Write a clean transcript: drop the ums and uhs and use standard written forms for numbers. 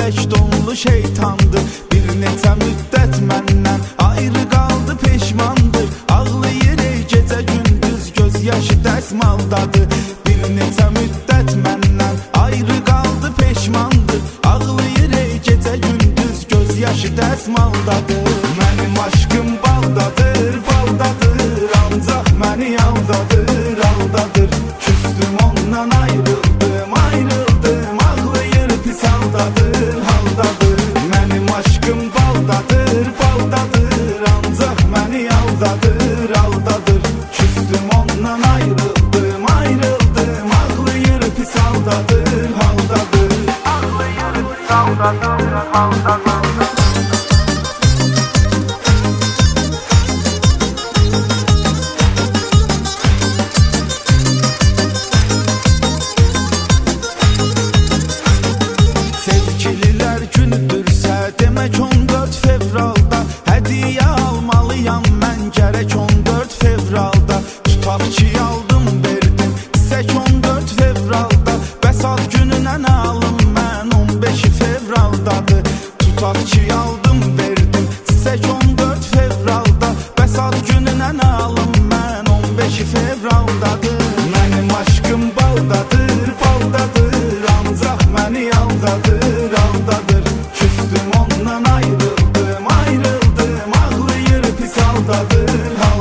mələk donlu şeytandır. Bir neçə müddət məndən ayrı qaldı, peşmandır. Ağlayır ey gecə gündüz, göz yaşı dəsmaldadır. Bir neçə müddət məndən ayrı qaldı, peşmandır. Ağlayır ey gecə gündüz, göz yaşı dəsmaldadır. Mənim aşkım baldadır, baldadır, ancaq məni aldadır, aldadır. Küstüm ondan ayrıldım, ayrıldım, ağlayır pis haldadır, haldadır. Mənim aşkım baldadır, baldadır, ancaq məni aldadır, aldadır. Küstüm ondan ayrıldım, ayrıldım, ağlayır pis haldadır, haldadır. Ağlayır pis haldadır, haldadır. Sevgililər günüdürsə demək 14 fevralda hədiyyə almalıyam mən gərək 14 fevralda. Tutaq ki aldım verdim çiçək 14 fevralda, bəs ad gününə nə alım mən 15 fevraldadır. Tutaq ki aldım verdim çiçək 14 fevralda, bəs ad gününə nə alım mən 15 fevraldadır. Mənim aşkım baldadır, baldadır, ancaq məni aldadır, aldadır. Küstüm ondan ayrıldım, ayrıldım, ağlayır pis haldadır, haldadır.